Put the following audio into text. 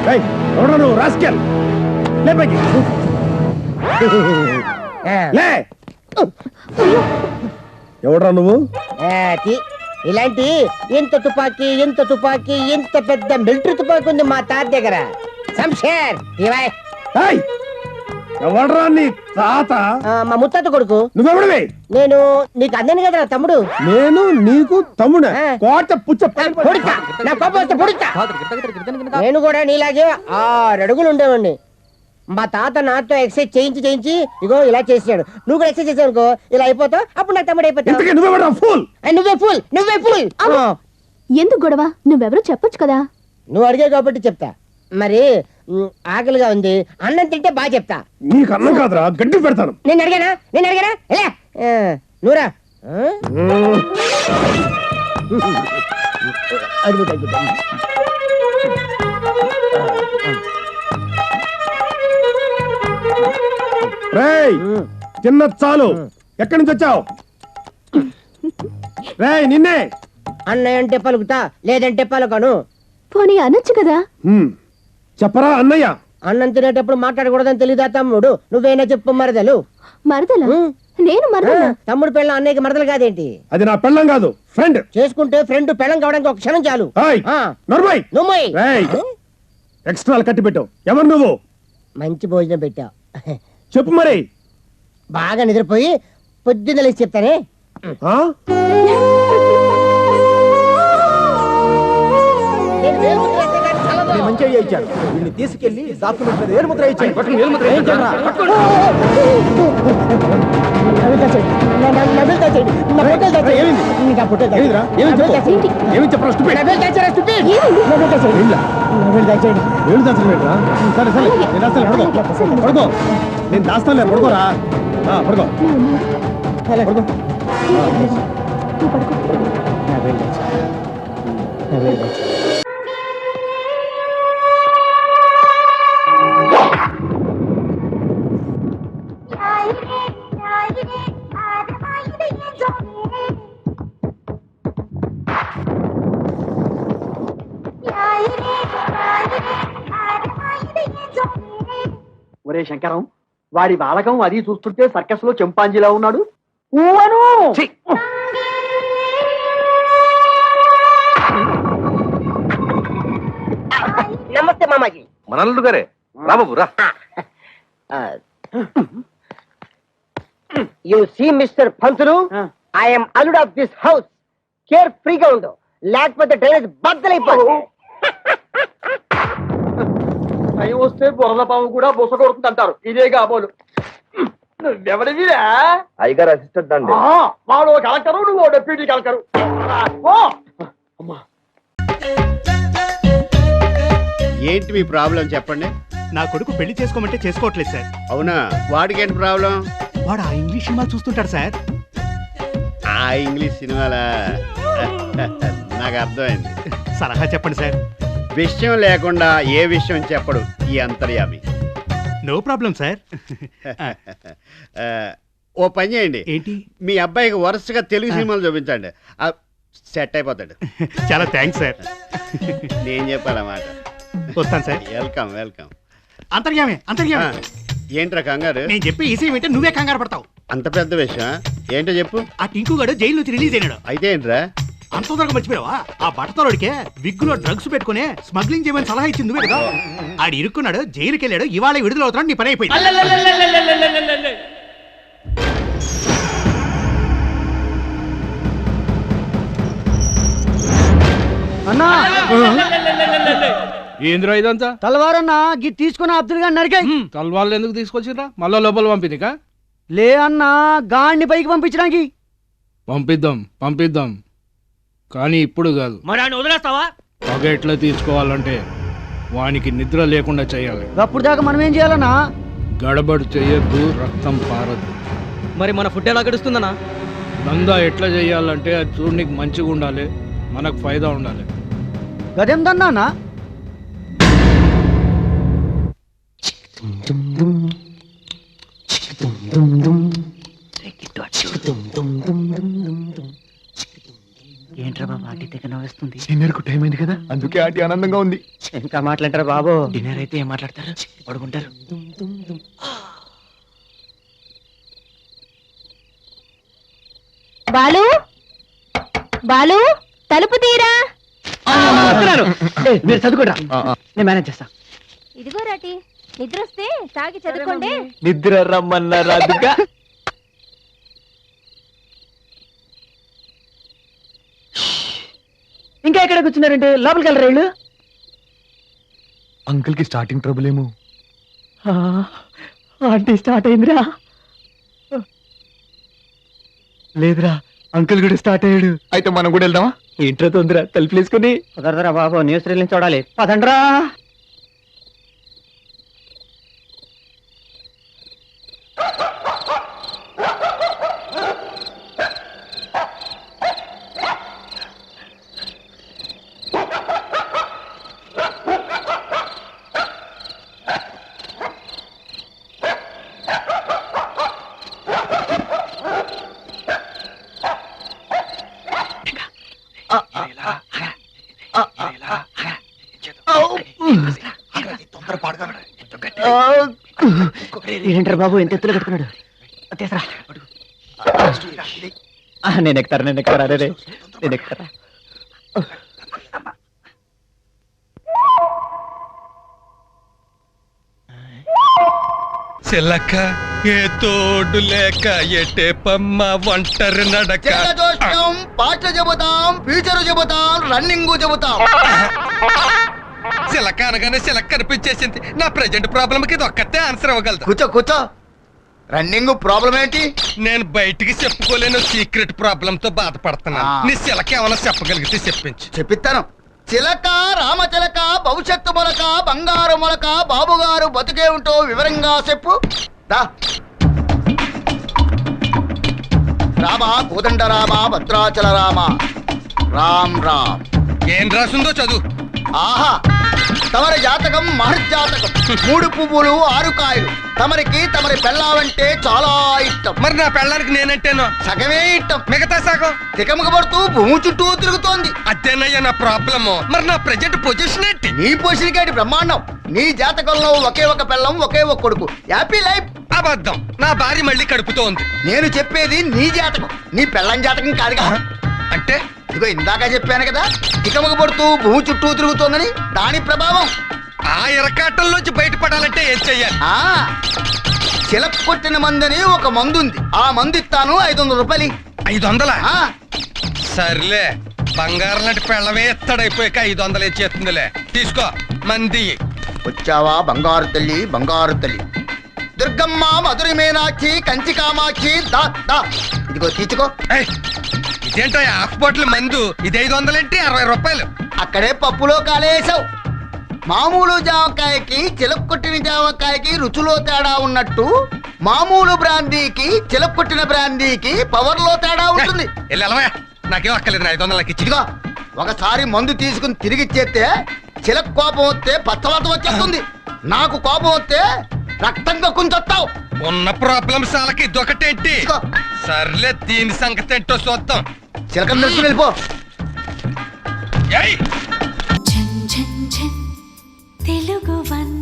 ఎవడా నువ్వు రాస్కెల్ లే పైకి లే ఎవడ్రా నువ్వు ఇలాంటి ఎంత తుపాకీ ఎంత పెద్ద మిలిటరీ తుపాకీ ఉంది మా తాత దగ్గర శంషేర్ ఇవాయ్ ఎవడ్రా నీ తాత మా ముత్తాత కొడుకు నువ్వెవడివి నేను నీకు అందని కదా తమ్ముడు నేను నీకు తమ్ముడు కోట పుచ్చ పొడిచా నా కోపం వస్తే పొడిచా నేను కూడా నీలాగే 6 అడుగులు ఉండేవాడిని మా తాత నాతో ఎక్సర్సైజ్ చేయించి ఇగో ఇలా చేసాడు నువ్వు కూడా ఎక్సర్సైజ్ చేసావు అనుకో ఇలా అయిపోతావు అప్పుడు నా తమ్ముడు అయిపోతావు నువ్వే ఫుల్ ఎందుకు గొడవ నువ్వెవరో చెప్పొచ్చు కదా నువ్వు అడిగావు కాబట్టి చెప్తా మరి ఆకలిగా ఉంది అన్నం తింటే బాగా చెప్తా నీకు అన్నం కాదురా గడ్డి పెడతాను నేను అడిగానా నువ్వురా రేయ్ తిన్న చాలు ఎక్కడి నుంచి వచ్చావు రేయ్ నిన్నే అన్నయ్య అంటే పలుకుతా లేదంటే పలుకను పోనీ అనొచ్చు కదా చెప్పరా అన్నయ్య అన్నం తినేటప్పుడు మాట్లాడకూడదని తెలీదా తమ్ముడు నువ్వేనా చెప్పు మరదలు మరదలా నేను మరదలా తమ్ముడు పెళ్ళం అన్నయ్యకి మరదలు కాదేంటి అది నా పెళ్ళం కాదు ఫ్రెండ్ చేసుకుంటే ఫ్రెండ్ పెళ్ళం కావడానికి ఒక క్షణం చాలు ఎక్స్ట్రా కట్టి పెట్టావు ఎవరు నువ్వు మంచి భోజనం పెట్టావు చెప్పు మరి బాగా నిద్రపోయి పొద్దున్న లేచి చెప్తానే మంచిగా ఇచ్చాడు వీళ్ళని తీసుకెళ్లి డాక్యుమెంట్ మీద వేలు ముద్ర ఇచ్చాడు నేను దాస్తానులే పడుకోరా పడుకో ఒరే శంకరం వాడి బాలకం అది చూస్తుంటే సర్కస్ లో చెంపాంజీలా ఉన్నాడు నమస్తే మామాజీ మనల్లుడు గారే రాబాబు రా you see mister Pantulu I'm అల్లుడ్ ఆఫ్ దిస్ హౌస్ కేర్ ఫ్రీగా ఉండు లేకపోతే డ్రైనేజ్ బద్దలైపోతుంది టైం వస్తే బుర్ర పాము కూడా బుస కొడుతుంది అంటారు ఇదే కాబోలు నువ్వెవడివిరా అయ్యగారు అసిస్టెంట్ అండి వాడు కలెక్టరు నువ్వు డెప్యూటీ కలెక్టరు ఏంటి మీ ప్రాబ్లం చెప్పండి నా కొడుకు పెళ్లి చేసుకోమంటే చేసుకోవట్లేదు సార్ అవునా వాడికి ఏంటి ప్రాబ్లం వాడు ఆ ఇంగ్లీష్ సినిమా చూస్తుంటాడు సార్ ఆ ఇంగ్లీష్ సినిమాలా నాకు అర్థమైంది సలహా చెప్పండి సార్ విషయం లేకుండా ఏ విషయం చెప్పడు ఈ అంతర్యామి నో ప్రాబ్లం సార్ ఓ పని చేయండి ఏంటి మీ అబ్బాయికి వరుసగా తెలుగు సినిమాలు చూపించండి సెట్ అయిపోతాడు చాలా థ్యాంక్స్ సార్ నేను చెప్పాలన్నమాట వస్తాను సార్ వెల్కమ్ వెల్కమ్ అంతర్యామి ఏంట్రా కంగారు నేను చెప్పి ఈసీ వింటే నువ్వే కంగారు పడతావు అంత పెద్ద విషయం ఏంటో చెప్పు ఆ టింకు గడు జైలు నుంచి రిలీజ్ అయినాడు అయితే ఏంట్రా అంత తొందరగా మర్చిపోయావా ఆ బట్టతోడికే విగ్గులో డ్రగ్స్ పెట్టుకుని స్మగ్లింగ్ చేయమని సలహా ఇచ్చింది నువ్వే కదా ఆడు ఇరుక్కున్నాడు జైలుకి వెళ్ళాడు ఇవాళ విడుదలవుతున్నాడు నీ పని అయిపోయింది అన్నా ఏంద్రా ఇదంతా తలవారన్నా గి తీసుకున్న అబ్దుల్ గారు నరికే తల్వాళ్ళు ఎందుకు తీసుకొచ్చిరా మళ్ళా లోపల పంపిదికా లే అన్నా గాడిని పైకి పంపించడానికి పంపిద్దాం కానీ ఇప్పుడు కాదు మరి ఆయన వదిలేస్తావా పగ ఎట్లా తీసుకోవాలంటే వానికి నిద్ర లేకుండా చేయాలి అప్పుడు దాకా మనం ఏం చేయాలన్నా గడబడు చెయ్యొద్దు రక్తం పారద్దు మరి మన ఫుడ్ ఎలా గడుస్తుందన్నా దందా ఎట్లా చేయాలంటే అది చూడనికి మంచిగా ఉండాలి మనకు ఫైదా ఉండాలి గదేం దన్నా ఏంట్రా బాబు ఆంటీ దగ్గర నవ్వేస్తుంది? డిన్నర్ కు టైం అయింది కదా, అందుకే ఆంటీ ఆనందంగా ఉంది. ఇంకా మాట్లాంటారా బాబు? డిన్నర్ అయితే ఏం మాట్లాడతారు? పడుకుంటారు. బాలు బాలు తలుపు తీరా. మీరు చదువుకోరా, నేను మేనేజ్ చేస్తా. ఇదిగో రాటి, నిద్ర వస్తే తాగి చదువుకోండి. నిద్ర రమ్మన్నారా? ఇంకా ఎక్కడ కూర్చున్నారంటే లోపలికి వెళ్ళరా వీళ్ళు? అంకుల్ కి స్టార్టింగ్ ట్రబుల్ ఏమో. ఆంటీ స్టార్ట్ అయిందిరా. లేదురా, అంకుల్ కూడా స్టార్ట్ అయ్యాడు. అయితే మనం కూడా వెళ్దామా? ఏంట్రా తొందర? తలుపులు వేసుకుని కుదరదురా బాబు, న్యూస్ రీల్ చూడాలి. పదండ్రా. ఏంటారు బాబు ఎంత ఎత్తులో కట్టుకున్నాడు? తీసరా. నేను ఎక్కుతారా? అదే నేను ఎక్కుతారా? చెల్లక్క ఏ తోడు లేక ఎటే పమ్మ ఒంటరి నడక. పాటలు చెబుతాం, ఫ్యూచర్ చెబుతాం, రన్నింగ్ చెబుతాం. చిలక అనగానే చిలక కనిపించేసింది. నా ప్రెజెంట్ ప్రాబ్లం కి ఇది ఒక్కతే ఆన్సర్ ఇవ్వగలదు. కూర్చో. రన్నింగ్ ప్రాబ్లం ఏంటి? నేను బయటికి చెప్పుకోలేను సీక్రెట్ ప్రాబ్లం తో బాధపడుతున్నాను. నీ చిలక ఏమైనా చెప్పగలిగితే చెప్పించు. చెప్పిస్తాను. చిలక రామచిలక భవిష్యత్తు మొలక బంగారు మొలక బాబుగారు బతుకే ఉంటో వివరంగా చెప్పు. రామ కోదండ రామ భద్రాచల రామ రామ్ రామ్. ఏం రాసిందో చదువు. ఆహా, తమరి జాతకం మహర్జాతకం. 3 పువ్వులు 6 కాయలు. తమరి పెళ్ళావంటే చాలా ఇష్టం. మరి నా పెళ్ళానికి నేనంటేనో సగమే ఇష్టం. మిగతా సగం తికమక పడుతూ భూమి చుట్టూ తిరుగుతోంది. అదేనయ్యా నా ప్రాబ్లము. మరి నా ప్రెజెంట్ పొజిషన్ ఏంటి? నీ పొసిలికేటి బ్రహ్మాండం. నీ జాతకంలో ఒకే ఒక పెళ్ళం, ఒకే ఒక కొడుకు. Happy life. అబద్ధం. నా భార్య మళ్ళీ కడుపుతో ఉంది. నేను చెప్పేది నీ జాతకం, నీ పెళ్ళం జాతకం కాదుగా. అంటే ఇదిగో ఇందాక చెప్పాను కదా, తికమక పడుతూ భూమి చుట్టూ తిరుగుతోందని. దాని ప్రభావం. ఆ ఇరకాటంలోంచి బయటపడాలంటే ఏం చెయ్యాలి? చిలక కొట్టిన మందని ఒక మందు ఉంది. ఆ మందు ఇస్తాను, 500 రూపాయలు. 500? సర్లే, బంగారం లాంటి పెళ్ళమే ఎత్తడైపోయాక 500 ఇచ్చేస్తుందిలే. తీసుకో మంది. వచ్చావా బంగారు తల్లి, బంగారు తల్లి. దుర్గమ్మ, మధురి మీనాక్షి, కంచి కామాక్షి. దా ఇదిగో తీసుకో. ఇదేంటో హాఫ్ బాటిల్ మందు. ఇది 500 ఏంటి? 60 రూపాయలు. అక్కడే పప్పులో కాలేసావు. మామూలు జామకాయకి చిలక కొట్టిన జామకాయకి రుచిలో తేడా ఉన్నట్టు మామూలు బ్రాందీకి చిలక కొట్టిన బ్రాందీకి పవర్ లో తేడా ఉంటుంది. నాకేం అక్కర్లేదు. 500 నాకు ఇచ్చి. ఇదిగో ఒకసారి మందు తీసుకుని తిరిగి ఇచ్చేస్తే చిలక కోపం వస్తే పచ్చవాత వచ్చేస్తుంది. నాకు కోపం వస్తే రక్తం కక్కుని చస్తావు. ఉన్న ప్రాబ్లమ్స్ వాళ్ళకి ఇదొకటేంటి? సర్లే, దీని సంగతి ఏంటో చూద్దాం. చిలకం తెలుసుకుని వెళ్ళిపో. తెలుగు వన్